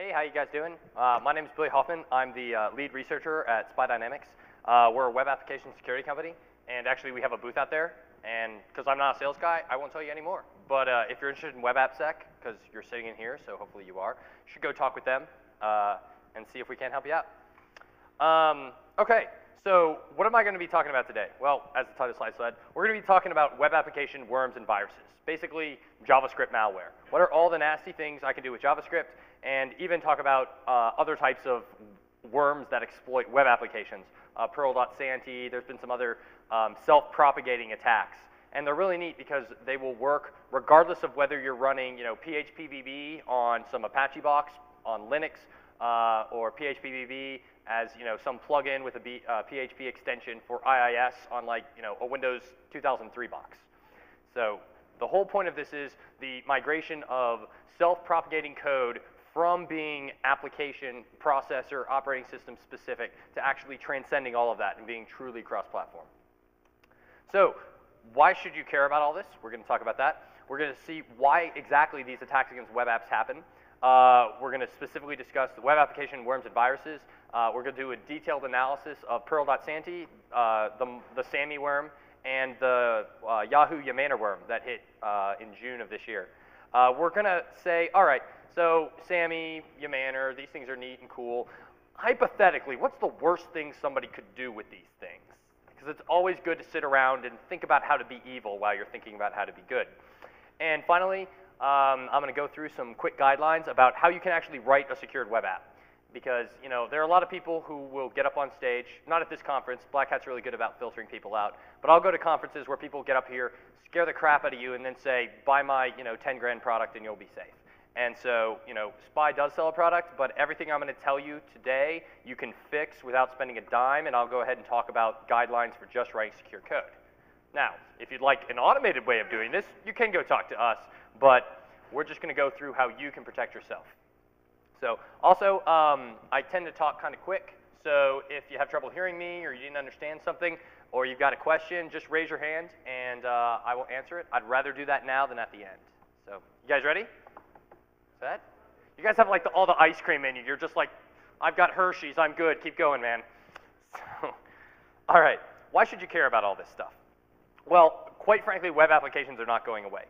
Hey, how you guys doing? My name is Billy Hoffman. I'm the lead researcher at Spy Dynamics. We're a web application security company, and actually we have a booth out there. And because I'm not a sales guy, I won't tell you anymore. But if you're interested in web app sec, because you're sitting in here, so hopefully you are, you should go talk with them and see if we can't help you out. Okay, so what am I going to be talking about today? Well, as the title slide said, we're going to be talking about web application worms and viruses, basically JavaScript malware. What are all the nasty things I can do with JavaScript, and even talk about other types of worms that exploit web applications. Perl.santy, there's been some other self-propagating attacks. And they're really neat because they will work regardless of whether you're running, PHPVB on some Apache box on Linux, or PHPVB as, some plugin with a PHP extension for IIS on a Windows 2003 box. So the whole point of this is the migration of self-propagating code from being application, processor, operating system specific to actually transcending all of that and being truly cross-platform. So why should you care about all this? We're going to talk about that. We're going to see why exactly these attacks against web apps happen. We're going to specifically discuss the web application worms and viruses. We're going to do a detailed analysis of Perl.santy, the SAMI worm, and the Yahoo Yamana worm that hit in June of this year. We're going to say, all right, so SAMI, Yamana, these things are neat and cool. Hypothetically, what's the worst thing somebody could do with these things? Because it's always good to sit around and think about how to be evil while you're thinking about how to be good. And finally, I'm going to go through some quick guidelines about how you can actually write a secured web app. Because, there are a lot of people who will get up on stage, not at this conference, BlackHat's really good about filtering people out, but I'll go to conferences where people get up here, scare the crap out of you, and then say, buy my, 10 grand product and you'll be safe. And so, Spy does sell a product, but everything I'm going to tell you today, you can fix without spending a dime, and I'll go ahead and talk about guidelines for just writing secure code. Now, if you'd like an automated way of doing this, you can go talk to us, but we're just going to go through how you can protect yourself. So, also, I tend to talk kind of quick, so if you have trouble hearing me, or you didn't understand something, or you've got a question, just raise your hand, and I will answer it. I'd rather do that now than at the end. So, you guys ready? That? You guys have all the ice cream in you. You're just like, I've got Hershey's, I'm good, keep going, man. So, all right, why should you care about all this stuff? Well, quite frankly, web applications are not going away.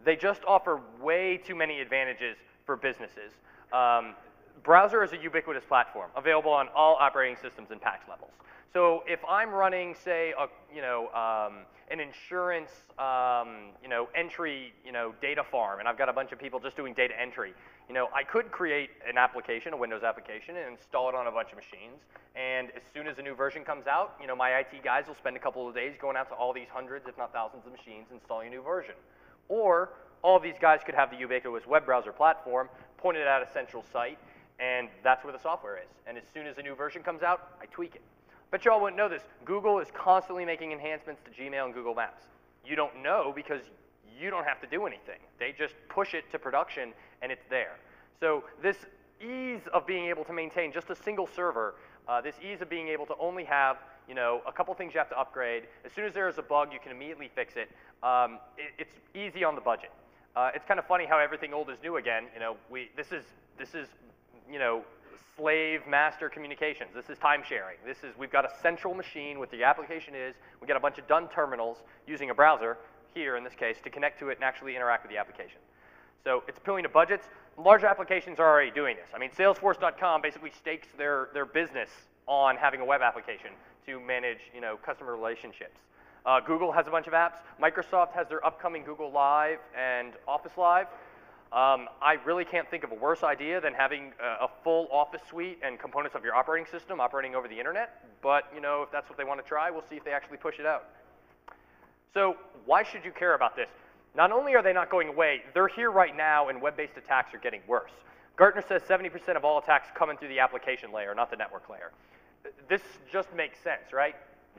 They just offer way too many advantages for businesses. Browser is a ubiquitous platform, available on all operating systems and patch levels. So if I'm running, say, an insurance, entry, data farm, and I've got a bunch of people just doing data entry, I could create an application, a Windows application, and install it on a bunch of machines. And as soon as a new version comes out, my IT guys will spend a couple of days going out to all these hundreds, if not thousands of machines, installing a new version. Or all of these guys could have the ubiquitous web browser platform pointed at a central site, and that's where the software is. And as soon as a new version comes out, I tweak it. But y'all wouldn't know this. Google is constantly making enhancements to Gmail and Google Maps. You don't know because you don't have to do anything. They just push it to production, and it's there. So this ease of being able to maintain just a single server, this ease of being able to only have a couple things you have to upgrade. As soon as there is a bug, you can immediately fix it. It's easy on the budget. It's kind of funny how everything old is new again. This is slave master communications. This is time sharing. We've got a central machine where the application is. We got a bunch of done terminals using a browser here in this case to connect to it and actually interact with the application. So it's appealing to budgets. Large applications are already doing this. I mean, Salesforce.com basically stakes their business on having a web application to manage customer relationships. Google has a bunch of apps. Microsoft has their upcoming Google Live and Office Live. I really can't think of a worse idea than having a full Office suite and components of your operating system operating over the internet. But if that's what they want to try, we'll see if they actually push it out. So why should you care about this? Not only are they not going away, they're here right now, and web-based attacks are getting worse. Gartner says 70% of all attacks come in through the application layer, not the network layer. This just makes sense, right?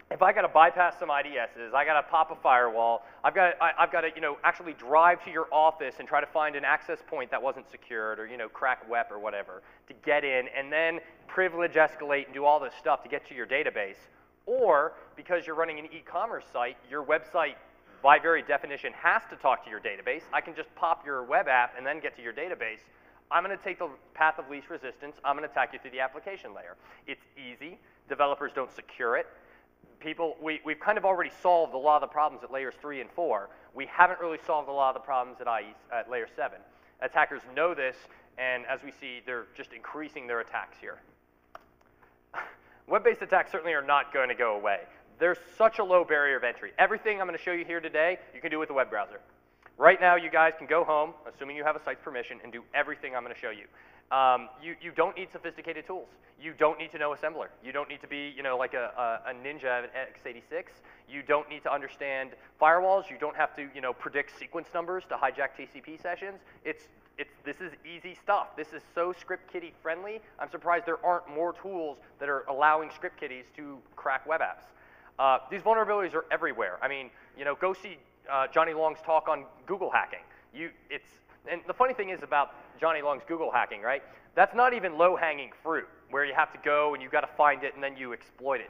If I got to bypass some IDSs, I got to pop a firewall, I've got to actually drive to your office and try to find an access point that wasn't secured, or crack WEP or whatever to get in, and then privilege escalate and do all this stuff to get to your database. Or because you're running an e-commerce site, your website by very definition has to talk to your database. I can just pop your web app and then get to your database. I'm going to take the path of least resistance. I'm going to attack you through the application layer. It's easy. Developers don't secure it. We've kind of already solved a lot of the problems at layers 3 and 4. We haven't really solved a lot of the problems at layer 7. Attackers know this, and as we see, they're just increasing their attacks here. Web-based attacks certainly are not going to go away. There's such a low barrier of entry. Everything I'm going to show you here today, you can do with a web browser. Right now, you guys can go home, assuming you have a site's permission, and do everything I'm going to show you. You don't need sophisticated tools. You don't need to know assembler. You don't need to be, like a ninja at x86. You don't need to understand firewalls. You don't have to, predict sequence numbers to hijack TCP sessions. This is easy stuff. This is so script kiddie friendly. I'm surprised there aren't more tools that are allowing script kiddies to crack web apps. These vulnerabilities are everywhere. I mean, go see Johnny Long's talk on Google hacking. And the funny thing is about Johnny Long's Google hacking, right? That's not even low-hanging fruit, where you have to go and you got to find it and then you exploit it.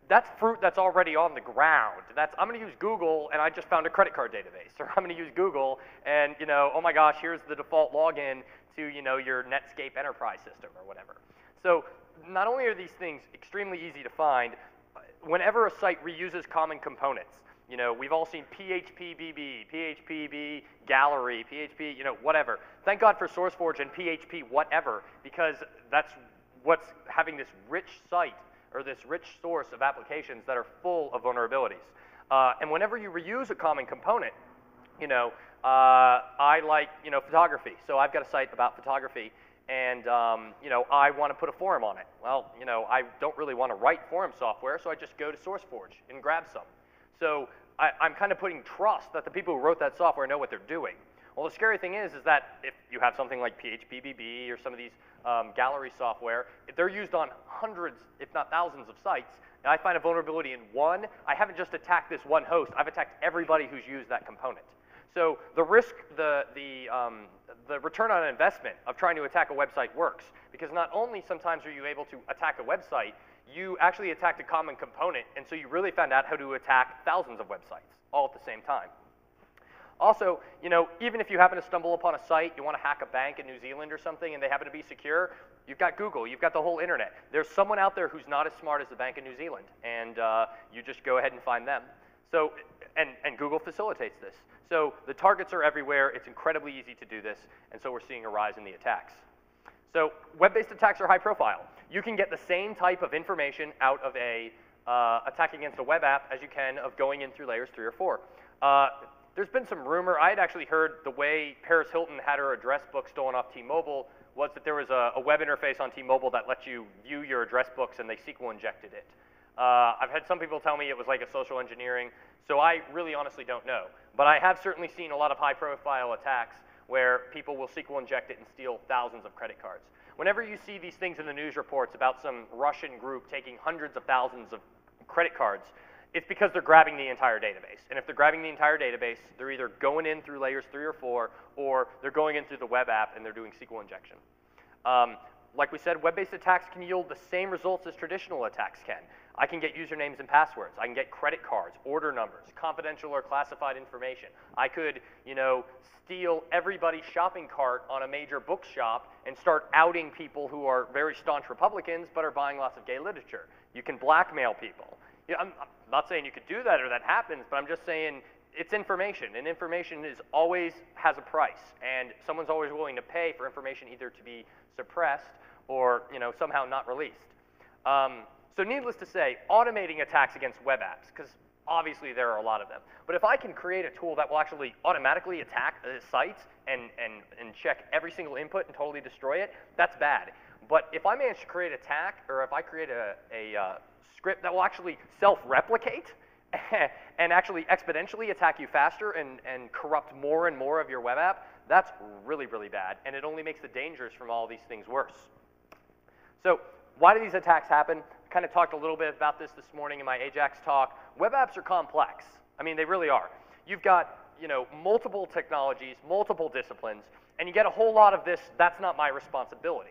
That's fruit that's already on the ground. I'm going to use Google and I just found a credit card database, or I'm going to use Google and oh my gosh, here's the default login to your Netscape enterprise system or whatever. So not only are these things extremely easy to find, whenever a site reuses common components, we've all seen PHPBB, PHPB gallery, PHP, whatever. Thank God for SourceForge and PHP whatever, because that's what's having this rich site or this rich source of applications that are full of vulnerabilities. And whenever you reuse a common component, I like, photography. So I've got a site about photography, and, I want to put a forum on it. Well, I don't really want to write forum software, so I just go to SourceForge and grab some. So I'm kind of putting trust that the people who wrote that software know what they're doing. Well, the scary thing is that if you have something like PHPBB or some of these gallery software, if they're used on hundreds, if not thousands of sites, and I find a vulnerability in one, I haven't just attacked this one host, I've attacked everybody who's used that component. So the risk, the return on investment of trying to attack a website works, because not only sometimes are you able to attack a website, you actually attacked a common component, and so you really found out how to attack thousands of websites all at the same time. Also, even if you happen to stumble upon a site, you want to hack a bank in New Zealand or something, and they happen to be secure, you've got Google, you've got the whole internet. There's someone out there who's not as smart as the bank in New Zealand, and you just go ahead and find them. So, and Google facilitates this. So the targets are everywhere. It's incredibly easy to do this, and so we're seeing a rise in the attacks. So web-based attacks are high profile. You can get the same type of information out of a attack against a web app as you can of going in through layers 3 or 4. There's been some rumor. I had actually heard the way Paris Hilton had her address book stolen off T-Mobile was that there was a web interface on T-Mobile that lets you view your address books, and they SQL injected it. I've had some people tell me it was like a social engineering, so I really honestly don't know. But I have certainly seen a lot of high-profile attacks where people will SQL inject it and steal thousands of credit cards. Whenever you see these things in the news reports about some Russian group taking hundreds of thousands of credit cards, it's because they're grabbing the entire database. And if they're grabbing the entire database, they're either going in through layers 3 or 4, or they're going in through the web app and they're doing SQL injection. Like we said, web-based attacks can yield the same results as traditional attacks can. I can get usernames and passwords. I can get credit cards, order numbers, confidential or classified information. I could, steal everybody's shopping cart on a major bookshop and start outing people who are very staunch Republicans but are buying lots of gay literature. You can blackmail people. I'm not saying you could do that or that happens, but I'm just saying it's information, and information always has a price, and someone's always willing to pay for information either to be suppressed or somehow not released. So needless to say, automating attacks against web apps, because obviously there are a lot of them. But if I can create a tool that will actually automatically attack the sites and check every single input and totally destroy it, that's bad. But if I manage to create an attack, or if I create a script that will actually self-replicate and actually exponentially attack you faster and corrupt more and more of your web app, that's really, really bad. And it only makes the dangers from all these things worse. So why do these attacks happen? I kind of talked a little bit about this morning in my Ajax talk. Web apps are complex. I mean, they really are. You've got, multiple technologies, multiple disciplines, and you get a whole lot of this, that's not my responsibility.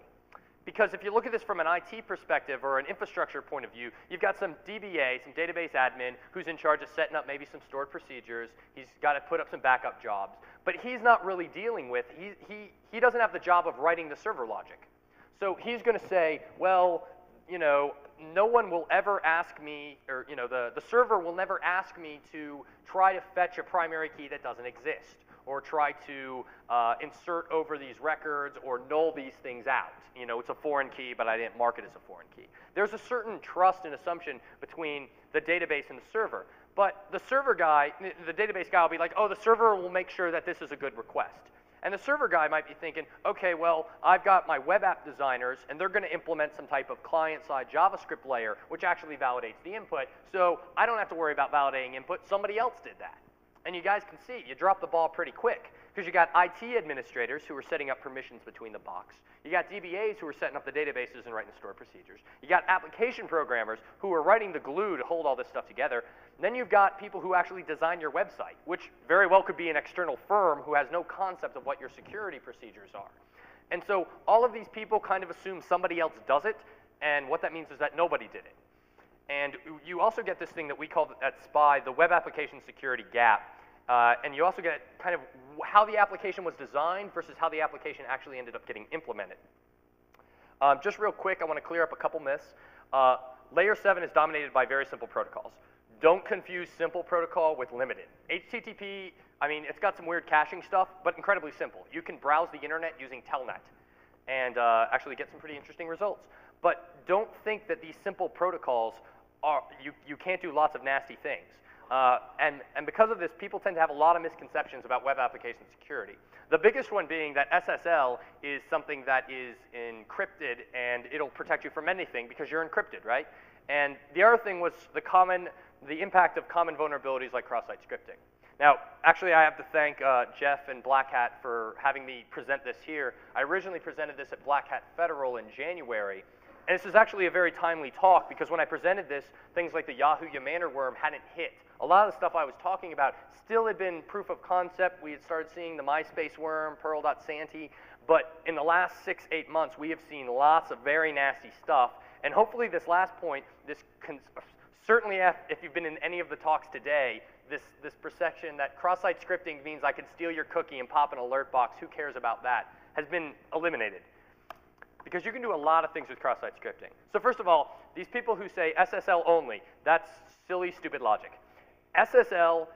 Because if you look at this from an IT perspective or an infrastructure point of view, you've got some DBA, some database admin, who's in charge of setting up maybe some stored procedures. He's got to put up some backup jobs. But he's not really dealing with, he doesn't have the job of writing the server logic. So he's going to say, well, you know, no one will ever ask me, or you know, the server will never ask me to try to fetch a primary key that doesn't exist, or try to insert over these records or null these things out. You know, it's a foreign key, but I didn't mark it as a foreign key. There's a certain trust and assumption between the database and the server. But the server guy, the database guy will be like, oh, the server will make sure that this is a good request. And the server guy might be thinking, okay, well, I've got my web app designers, and they're going to implement some type of client-side JavaScript layer, which actually validates the input, so I don't have to worry about validating input. Somebody else did that. And you guys can see, you drop the ball pretty quick, because you got IT administrators who are setting up permissions between the box. You got DBAs who are setting up the databases and writing the stored procedures. You got application programmers who are writing the glue to hold all this stuff together. Then you've got people who actually design your website, which very well could be an external firm who has no concept of what your security procedures are. And so all of these people kind of assume somebody else does it, and what that means is that nobody did it. And you also get this thing that we call at SPY the web application security gap. And you also get kind of how the application was designed versus how the application actually ended up getting implemented. Just real quick, I want to clear up a couple myths. Layer 7 is dominated by very simple protocols. Don't confuse simple protocol with limited. HTTP, I mean, it's got some weird caching stuff, but incredibly simple. You can browse the internet using Telnet and actually get some pretty interesting results. But don't think that these simple protocols are, you can't do lots of nasty things. And because of this, people tend to have a lot of misconceptions about web application security. The biggest one being that SSL is something that is encrypted and it'll protect you from anything because you're encrypted, right? And the other thing was the impact of common vulnerabilities like cross-site scripting. Now, actually, I have to thank Jeff and BlackHat for having me present this here. I originally presented this at BlackHat Federal in January. And this is actually a very timely talk because when I presented this, things like the Yahoo Yammer worm hadn't hit. A lot of the stuff I was talking about still had been proof of concept. We had started seeing the MySpace worm, Perl.Santy. But in the last 6-8 months, we have seen lots of very nasty stuff. And hopefully this last point, certainly if you've been in any of the talks today, this perception that cross-site scripting means I could steal your cookie and pop an alert box, who cares about that, has been eliminated. Because you can do a lot of things with cross-site scripting. So first of all, these people who say SSL only, that's silly, stupid logic. SSL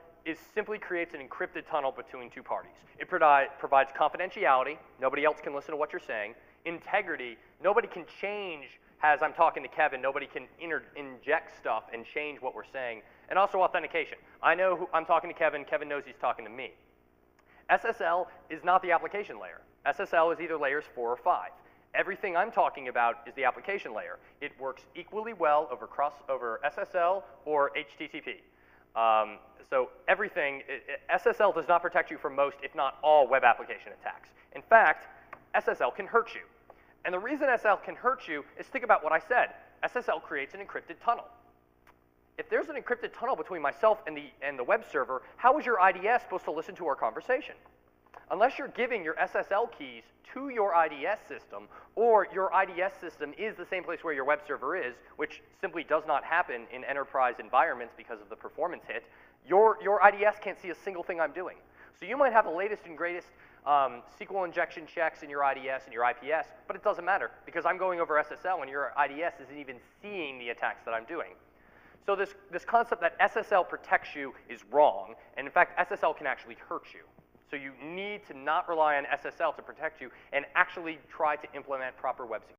simply creates an encrypted tunnel between two parties. It provides confidentiality. Nobody else can listen to what you're saying. Integrity. Nobody can change, as I'm talking to Kevin, nobody can inject stuff and change what we're saying. And also authentication. I know I'm talking to Kevin. Kevin knows he's talking to me. SSL is not the application layer. SSL is either layers 4 or 5. Everything I'm talking about is the application layer. It works equally well over SSL or HTTP. So everything, SSL does not protect you from most, if not all, web application attacks. In fact, SSL can hurt you. And the reason SSL can hurt you is think about what I said. SSL creates an encrypted tunnel. If there's an encrypted tunnel between myself and the web server, how is your IDS supposed to listen to our conversation? Unless you're giving your SSL keys to your IDS system, or your IDS system is the same place where your web server is, which simply does not happen in enterprise environments because of the performance hit, your IDS can't see a single thing I'm doing. So you might have the latest and greatest SQL injection checks in your IDS and your IPS, but it doesn't matter because I'm going over SSL and your IDS isn't even seeing the attacks that I'm doing. So this concept that SSL protects you is wrong, and in fact, SSL can actually hurt you. So you need to not rely on SSL to protect you and actually try to implement proper web security.